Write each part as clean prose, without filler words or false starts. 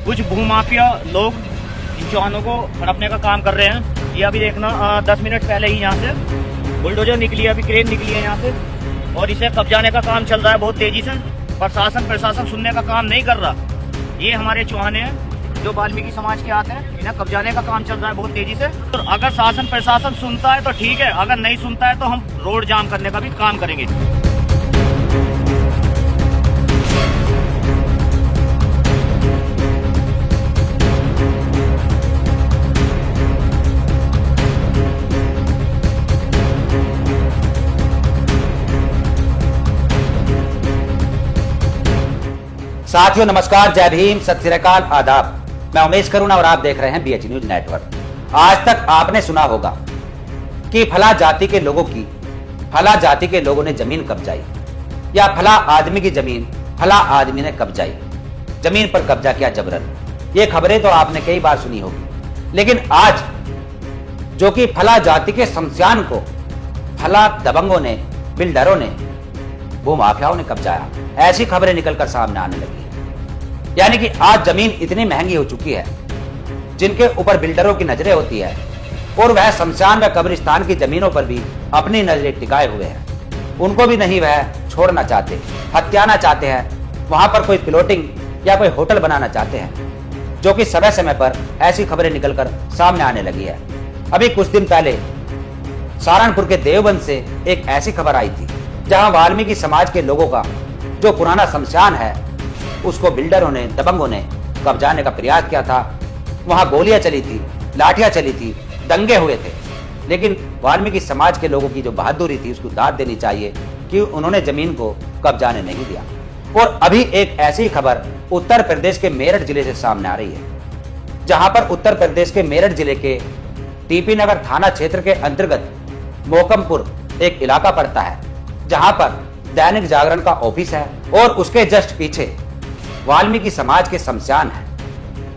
कुछ भूमाफिया लोग इन चौहानों को हड़पने का काम कर रहे हैं। ये अभी देखना 10 मिनट पहले ही यहाँ से बुलडोजर निकली है, अभी क्रेन निकली है यहाँ से और इसे कब्जाने का काम चल रहा है बहुत तेजी से। प्रशासन सुनने का काम नहीं कर रहा। ये हमारे चौहान हैं जो वाल्मीकि समाज के आते हैं, इन्हें कब्जाने का काम चल रहा है बहुत तेजी से। और अगर शासन प्रशासन सुनता है तो ठीक है, अगर नहीं सुनता है तो हम रोड जाम करने का भी काम करेंगे। साथियों नमस्कार, जय भीम, सत श्री अकाल, आदाब। मैं उमेश करुणा और आप देख रहे हैं BH न्यूज नेटवर्क। आज तक आपने सुना होगा कि फला जाति के लोगों की फला जाति के लोगों ने जमीन कब्जाई या फला आदमी की जमीन फला आदमी ने कब्जाई, जमीन पर कब्जा किया जबरन। ये खबरें तो आपने कई बार सुनी होगी, लेकिन आज जो कि फला जाति के शमशान को फला दबंगों ने, बिल्डरों ने, भूमाफियाओं ने कब्जाया, ऐसी खबरें निकलकर सामने आने लगी। यानी कि आज जमीन इतनी महंगी हो चुकी है, जिनके ऊपर बिल्डरों की नजरें होती है और वह शमशान व कब्रिस्तान की जमीनों पर भी अपनी नजरें टिकाए हुए हैं। उनको भी नहीं वह छोड़ना चाहते, हत्याना चाहते हैं, वहां पर कोई प्लॉटिंग या कोई होटल बनाना चाहते हैं, जो कि समय समय पर ऐसी खबरें निकलकर सामने आने लगी है। अभी कुछ दिन पहले सहारनपुर के देवबंद से एक ऐसी खबर आई थी जहां वाल्मीकि समाज के लोगों का जो पुराना शमशान है उसको बिल्डरों ने, दबंगों ने कब्जाने का प्रयास किया था। वहां गोलियां चली थी, लाठियां चली थी, दंगे हुए थे, लेकिन वाल्मीकि समाज के लोगों की जो बहादुरी थी उसको दाद देनी चाहिए कि उन्होंने जमीन को कब्जाने नहीं दिया। और अभी एक ऐसी खबर उत्तर प्रदेश के मेरठ जिले से सामने आ रही है, जहां पर उत्तर प्रदेश के मेरठ जिले के टीपी नगर थाना क्षेत्र के अंतर्गत मोकमपुर एक इलाका पड़ता है, जहां पर दैनिक जागरण का ऑफिस है और उसके जस्ट पीछे वाल्मीकि समाज के शमशान है,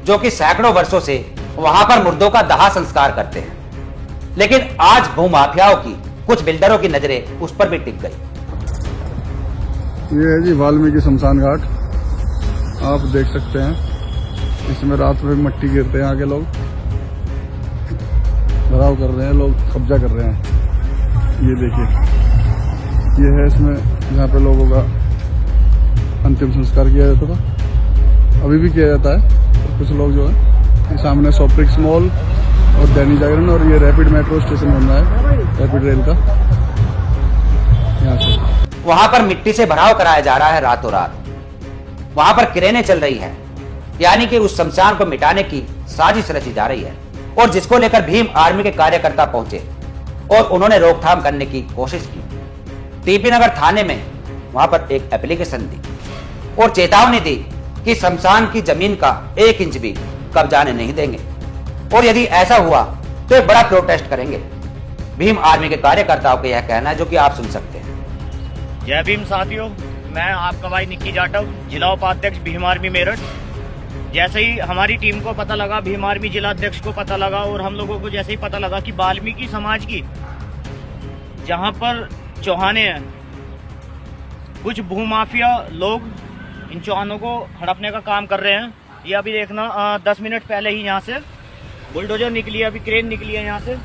जो कि सैकड़ों वर्षों से वहां पर मुर्दों का दाह संस्कार करते हैं। लेकिन आज भूमाफियाओं की, कुछ बिल्डरों की नजरें उस पर भी टिक गई। ये है जी वाल्मीकि शमशान घाट, आप देख सकते हैं। इसमें रात में मट्टी गिरते हैं, आगे लोग भराव कर रहे हैं, लोग कब्जा कर रहे हैं। ये देखिए, ये है इसमें जहाँ पे लोगों का अंतिम संस्कार किया जाता था, अभी भी किया जाता है। और कुछ लोग जो है सामने सोप्रिक्स मॉल और दैनिक जागरण और ये रैपिड मेट्रो स्टेशन बन रहा है, रैपिड रेल का, यहाँ से वहां पर मिट्टी से भराव कराया जा रहा है रातों रात। वहां पर क्रेनें चल रही है, यानी कि उस शमशान को मिटाने की साजिश रची जा रही है। और जिसको लेकर भीम आर्मी के कार्यकर्ता पहुंचे और उन्होंने रोकथाम करने की कोशिश की। टीपी नगर थाने में वहां पर एक एप्लीकेशन दी और चेतावनी दी कि शमशान की जमीन का 1 इंच भी कब्जाने नहीं देंगे, और यदि ऐसा हुआ तो एक बड़ा प्रोटेस्ट करेंगे। भीम आर्मी के कार्यकर्ताओं का यह कहना है, जो कि आप सुन सकते हैं। जय भीम साथियों, मैं आपका भाई निक्की जाटव, जिला उपाध्यक्ष भीम आर्मी मेरठ। जैसे ही हमारी टीम को पता लगा, भीम आर्मी जिला अध्यक्ष को पता लगा और हम लोगों को जैसे ही पता लगा कि वाल्मीकि समाज की जहां पर चौहाने हैं, कुछ भूमाफिया लोग इन चौहानों को हड़पने का काम कर रहे हैं। ये अभी देखना 10 मिनट पहले ही यहाँ से बुलडोजर निकली है, अभी क्रेन निकली है यहाँ से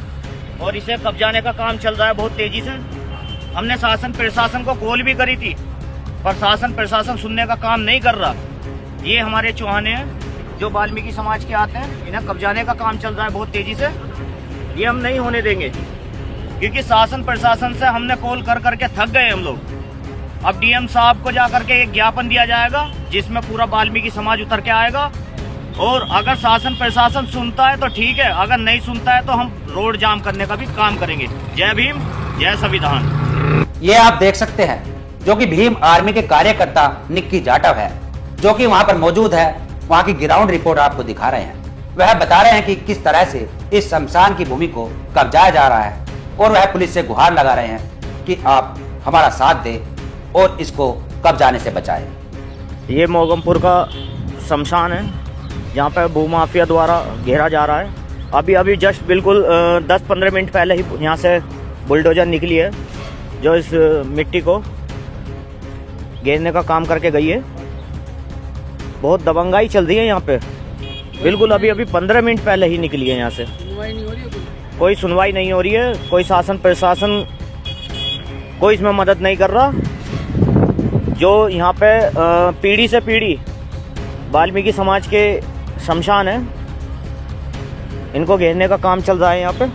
और इसे कब्जाने का काम चल रहा है बहुत तेजी से। हमने शासन प्रशासन को कॉल भी करी थी, पर शासन प्रशासन सुनने का काम नहीं कर रहा। ये हमारे चौहाने हैं जो वाल्मीकि समाज के आते हैं, इन्हें कब्जाने का काम चल रहा है बहुत तेजी से। ये हम नहीं होने देंगे, क्योंकि शासन प्रशासन से हमने कॉल कर करके थक गए हम लोग। अब DM साहब को जाकर के एक ज्ञापन दिया जाएगा, जिसमें पूरा वाल्मीकि समाज उतर के आएगा। और अगर शासन प्रशासन सुनता है तो ठीक है, अगर नहीं सुनता है तो हम रोड जाम करने का भी काम करेंगे। जय भीम, जय संविधान। ये आप देख सकते हैं, जो कि भीम आर्मी के कार्यकर्ता निक्की जाटव है, जो कि वहां पर मौजूद है। वहां की ग्राउंड रिपोर्ट आपको दिखा रहे हैं। वह बता रहे हैं कि किस तरह से इस शमशान की भूमि को कब्जाया जा रहा है, और वह पुलिस से गुहार लगा रहे हैं कि आप हमारा साथ दें और इसको कब्जाने से बचाएं। ये मोगमपुर का शमशान है, जहाँ पर भूमाफिया द्वारा घेरा जा रहा है। अभी जस्ट बिल्कुल 10-15 मिनट पहले ही यहाँ से बुलडोजर निकली है, जो इस मिट्टी को घेरने का काम करके गई है। बहुत दबंगाई चल रही है यहाँ पे। बिल्कुल अभी अभी 15 मिनट पहले ही निकली है यहाँ से। कोई सुनवाई नहीं हो रही है, कोई शासन प्रशासन कोई इसमें मदद नहीं कर रहा। जो यहाँ पे पीढ़ी से पीढ़ी वाल्मीकि समाज के शमशान है, इनको घेरने का काम चल रहा है यहाँ पे।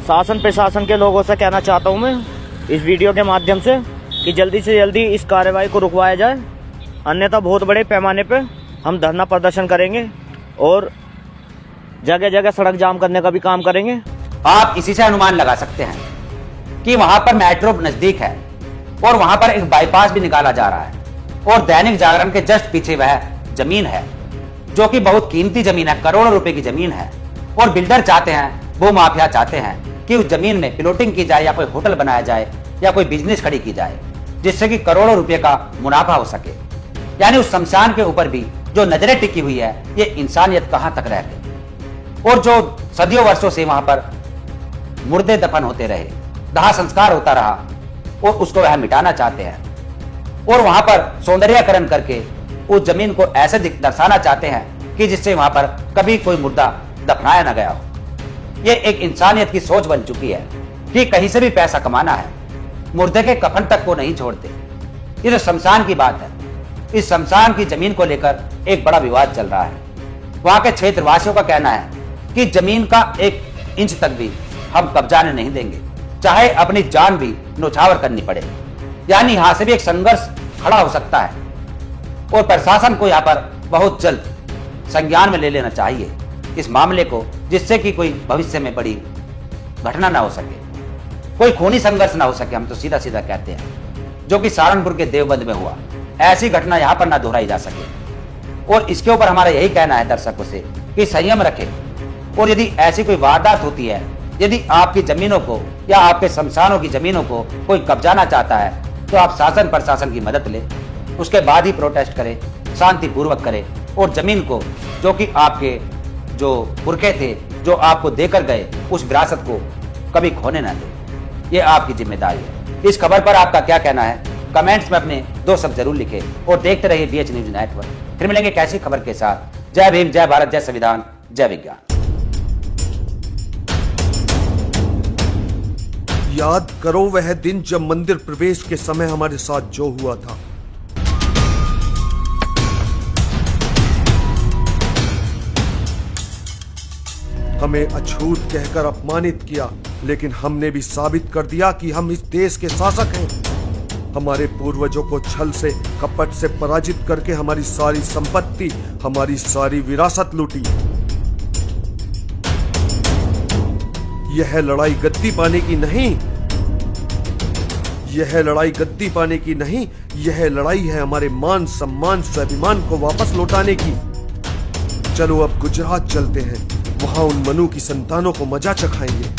शासन प्रशासन के लोगों से कहना चाहता हूँ मैं इस वीडियो के माध्यम से कि जल्दी से जल्दी इस कार्रवाई को रुकवाया जाए, अन्यथा बहुत बड़े पैमाने पे हम धरना प्रदर्शन करेंगे और जगह जगह सड़क जाम करने का भी काम करेंगे। आप इसी से अनुमान लगा सकते हैं कि वहां पर मेट्रो नजदीक है और वहां पर एक बाईपास भी निकाला जा रहा है और दैनिक जागरण के जस्ट पीछे वह जमीन है जो कि बहुत कीमती जमीन है, करोड़ों रुपए की जमीन है। और बिल्डर चाहते हैं, वो माफिया चाहते हैं कि उस जमीन में प्लॉटिंग की जाए या कोई होटल बनाया जाए या कोई बिजनेस खड़ी की जाए जिससे कि करोड़ों रुपए का मुनाफा हो सके। यानी उस शमशान के ऊपर भी जो नजरें टिकी हुई है, ये इंसानियत कहां तक रह गई। और जो सदियों वर्षों से वहां पर मुर्दे दफन होते रहे, दाह संस्कार होता रहा और उसको वह मिटाना चाहते हैं और वहां पर सौंदर्यकरण करके उस जमीन को ऐसे दर्शाना चाहते हैं कि जिससे वहां पर कभी कोई मुर्दा दफनाया ना गया हो। ये एक इंसानियत की सोच बन चुकी है कि कहीं से भी पैसा कमाना है, मुर्दे के कफन तक को नहीं छोड़ते। ये जो शमशान की बात है, इस शमशान की जमीन को लेकर एक बड़ा विवाद चल रहा है। वहां के क्षेत्रवासियों का कहना है कि जमीन का 1 इंच तक भी हम कब्जाने नहीं देंगे, चाहे अपनी जान भी न्यौछावर करनी पड़े। यानी यहां से भी एक संघर्ष खड़ा हो सकता है और प्रशासन को यहां पर बहुत जल्द संज्ञान में ले लेना चाहिए इस मामले को, जिससे कि कोई भविष्य में बड़ी घटना ना हो सके, कोई खूनी संघर्ष ना हो सके। हम तो सीधा सीधा कहते हैं, जो कि सहारनपुर के देवबंद में हुआ, ऐसी घटना यहां पर ना दोहराई जा सके। और इसके ऊपर हमारा यही कहना है दर्शकों से कि संयम रखें और यदि ऐसी कोई वारदात होती है, यदि आपकी जमीनों को या आपके शमशानों की जमीनों को कोई कब्जाना चाहता है, तो आप शासन प्रशासन की मदद लें, उसके बाद ही प्रोटेस्ट करें, शांतिपूर्वक करें और जमीन को, जो कि आपके जो पुरखे थे, जो आपको देकर गए, उस विरासत को कभी खोने ना दें। ये आपकी जिम्मेदारी है। इस खबर पर आपका क्या कहना है, कमेंट्स में अपने 2 शब्द जरूर लिखें और देखते रहिए BH न्यूज नेटवर्क। फिर मिलेंगे कैसी खबर के साथ। जय भीम, जय भारत, जय संविधान, जय विज्ञान। याद करो वह दिन जब मंदिर प्रवेश के समय हमारे साथ जो हुआ था। हमें अछूत कहकर अपमानित किया, लेकिन हमने भी साबित कर दिया कि हम इस देश के शासक हैं। हमारे पूर्वजों को छल से, कपट से पराजित करके हमारी सारी संपत्ति, हमारी सारी विरासत लूटी। यह लड़ाई गद्दी पाने की नहीं, यह लड़ाई गद्दी पाने की नहीं, यह लड़ाई है हमारे मान सम्मान स्वाभिमान को वापस लौटाने की। चलो अब गुजरात चलते हैं, वहां उन मनु की संतानों को मजा चखाएंगे।